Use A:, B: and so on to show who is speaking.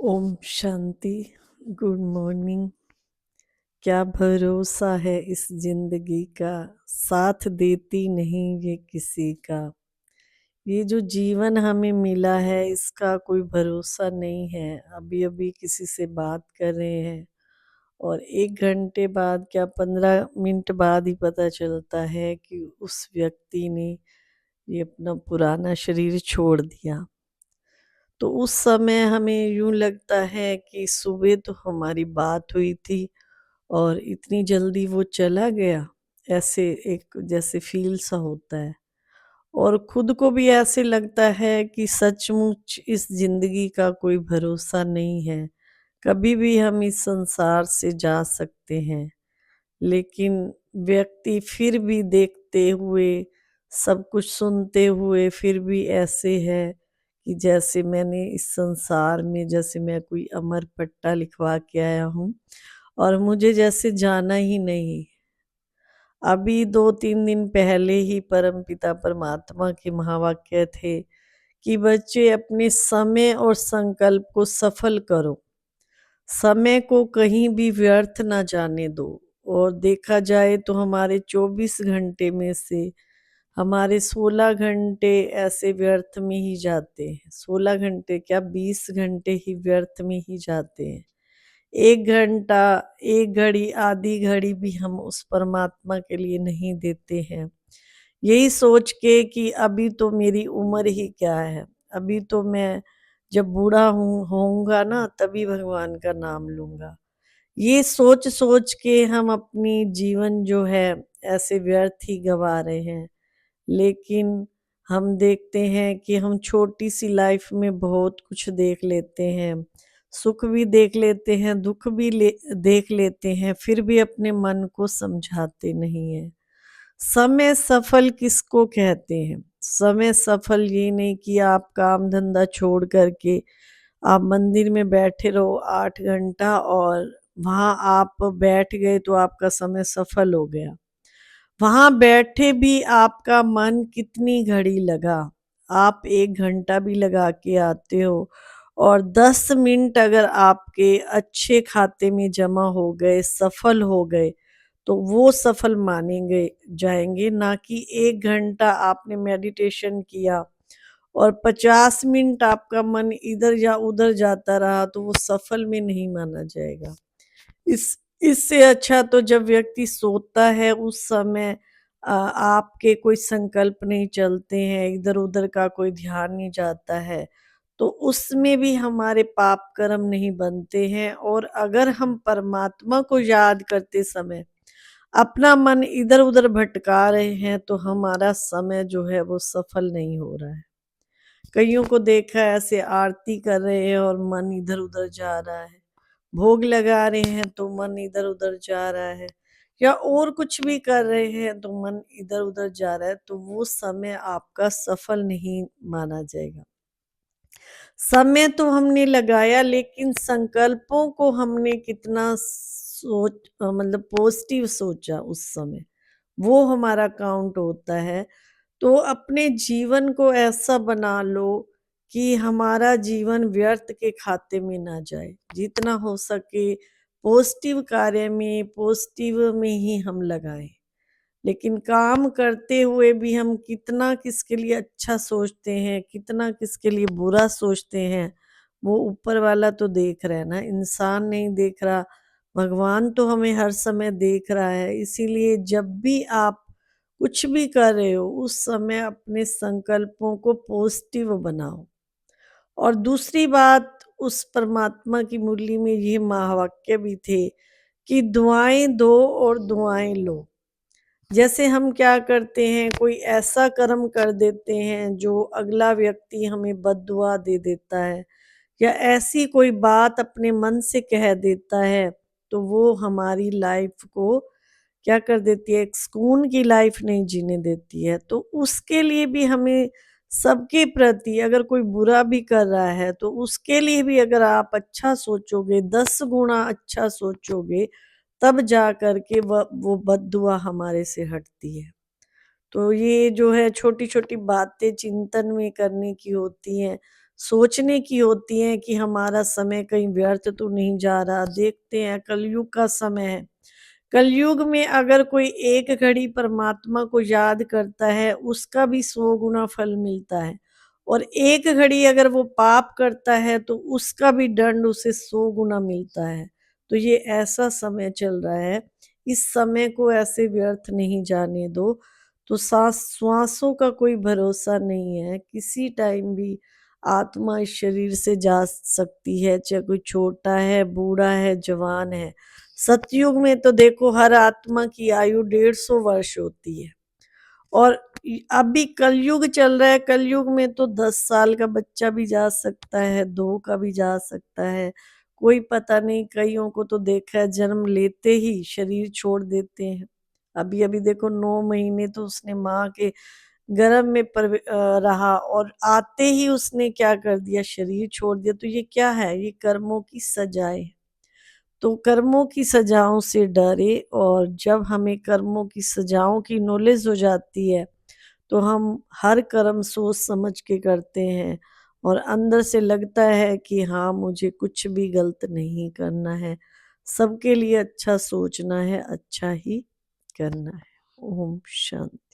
A: Om Shanti. Good morning. क्या भरोसा है इस जिंदगी का, साथ देती नहीं ये किसी का। ये जो जीवन हमें मिला है इसका कोई भरोसा नहीं है। अभी अभी किसी से बात कर रहे हैं और 1 घंटे बाद क्या 15 मिनट बाद ही पता चलता है कि उस व्यक्ति ने ये अपना पुराना शरीर छोड़ दिया। तो उस समय हमें यूं लगता है कि सुबह तो हमारी बात हुई थी और इतनी जल्दी वो चला गया। ऐसे एक जैसे फील सा होता है और खुद को भी ऐसे लगता है कि सचमुच इस जिंदगी का कोई भरोसा नहीं है। कभी भी हम इस संसार से जा सकते हैं, लेकिन व्यक्ति फिर भी देखते हुए, सब कुछ सुनते हुए फिर भी ऐसे है कि जैसे मैंने इस संसार में जैसे मैं कोई अमर पट्टा लिखवा के आया हूँ और मुझे जैसे जाना ही नहीं। अभी 2-3 दिन पहले ही परमपिता परमात्मा के महावाक्य थे कि बच्चे अपने समय और संकल्प को सफल करो, समय को कहीं भी व्यर्थ ना जाने दो। और देखा जाए तो हमारे 24 घंटे में से हमारे 16 घंटे ऐसे व्यर्थ में ही जाते हैं। 16 घंटे क्या 20 घंटे ही व्यर्थ में ही जाते हैं। 1 घंटा, 1 घड़ी, आधी घड़ी भी हम उस परमात्मा के लिए नहीं देते हैं, यही सोच के कि अभी तो मेरी उम्र ही क्या है, अभी तो मैं जब बूढ़ा होऊंगा ना तभी भगवान का नाम लूंगा। ये सोच सोच के हम अपनी जीवन जो है ऐसे व्यर्थ ही गवा रहे हैं। लेकिन हम देखते हैं कि हम छोटी सी लाइफ में बहुत कुछ देख लेते हैं, सुख भी देख लेते हैं, दुख भी देख लेते हैं, फिर भी अपने मन को समझाते नहीं है। समय सफल किसको कहते हैं? समय सफल ये नहीं कि आप काम धंधा छोड़ करके आप मंदिर में बैठे रहो 8 घंटा और वहां आप बैठ गए तो आपका समय सफल हो गया। वहां बैठे भी आपका मन कितनी घड़ी लगा, आप 1 घंटा भी लगा के आते हो और 10 मिनट अगर आपके अच्छे खाते में जमा हो गए, सफल हो गए, तो वो सफल मानेंगे जाएंगे। ना कि 1 घंटा आपने मेडिटेशन किया और 50 मिनट आपका मन इधर या उधर जाता रहा तो वो सफल में नहीं माना जाएगा। इस इससे अच्छा तो जब व्यक्ति सोता है उस समय आपके कोई संकल्प नहीं चलते हैं, इधर उधर का कोई ध्यान नहीं जाता है, तो उसमें भी हमारे पाप कर्म नहीं बनते हैं। और अगर हम परमात्मा को याद करते समय अपना मन इधर उधर भटका रहे हैं तो हमारा समय जो है वो सफल नहीं हो रहा है। कईयों को देखा है ऐसे आरती कर रहे हैं और मन इधर उधर जा रहा है, भोग लगा रहे हैं तो मन इधर उधर जा रहा है, या और कुछ भी कर रहे हैं तो मन इधर उधर जा रहा है, तो वो समय आपका सफल नहीं माना जाएगा। समय तो हमने लगाया, लेकिन संकल्पों को हमने कितना मतलब पॉजिटिव सोचा उस समय, वो हमारा काउंट होता है। तो अपने जीवन को ऐसा बना लो कि हमारा जीवन व्यर्थ के खाते में ना जाए। जितना हो सके पॉजिटिव कार्य में, पॉजिटिव में ही हम लगाएं। लेकिन काम करते हुए भी हम कितना किसके लिए अच्छा सोचते हैं, कितना किसके लिए बुरा सोचते हैं, वो ऊपर वाला तो देख रहा है ना, इंसान नहीं देख रहा। भगवान तो हमें हर समय देख रहा है। इसीलिए जब भी आप कुछ भी कर रहे हो उस समय अपने संकल्पों को पॉजिटिव बनाओ। और दूसरी बात, उस परमात्मा की मुरली में ये महावाक्य भी थे कि दुआएं दो और दुआएं लो। जैसे हम क्या करते हैं, कोई ऐसा कर्म कर देते हैं जो अगला व्यक्ति हमें बद्दुआ दे देता है, या ऐसी कोई बात अपने मन से कह देता है, तो वो हमारी लाइफ को क्या कर देती है, एक सुकून की लाइफ नहीं जीने देती है। तो उसके लिए भी हमें सबके प्रति, अगर कोई बुरा भी कर रहा है तो उसके लिए भी अगर आप अच्छा सोचोगे, 10 गुना अच्छा सोचोगे, तब जा कर के वो बद्दुआ हमारे से हटती है। तो ये जो है छोटी छोटी बातें चिंतन में करने की होती हैं। सोचने की होती हैं कि हमारा समय कहीं व्यर्थ तो नहीं जा रहा। देखते हैं कलयुग का समय है। कलयुग में अगर कोई एक घड़ी परमात्मा को याद करता है, उसका भी 100 गुना फल मिलता है, और एक घड़ी अगर वो पाप करता है तो उसका भी दंड उसे 100 गुना मिलता है। तो ये ऐसा समय चल रहा है, इस समय को ऐसे व्यर्थ नहीं जाने दो। तो सांस श्वासों का कोई भरोसा नहीं है, किसी टाइम भी आत्मा इस शरीर से जा सकती है, चाहे कोई छोटा है, बूढ़ा है, जवान है। सतयुग में तो देखो हर आत्मा की आयु 150 वर्ष होती है, और अभी कलयुग चल रहा है। कलयुग में तो 10 साल का बच्चा भी जा सकता है, 2 का भी जा सकता है, कोई पता नहीं। कईयों को तो देखा है जन्म लेते ही शरीर छोड़ देते हैं। अभी अभी देखो 9 महीने तो उसने माँ के गर्भ में रहा, और आते ही उसने क्या कर दिया, शरीर छोड़ दिया। तो ये क्या है, ये कर्मों की सजाएं। तो कर्मों की सजाओं से डरे, और जब हमें कर्मों की सजाओं की नॉलेज हो जाती है तो हम हर कर्म सोच समझ के करते हैं, और अंदर से लगता है कि हाँ, मुझे कुछ भी गलत नहीं करना है, सबके लिए अच्छा सोचना है, अच्छा ही करना है। ओम शांति।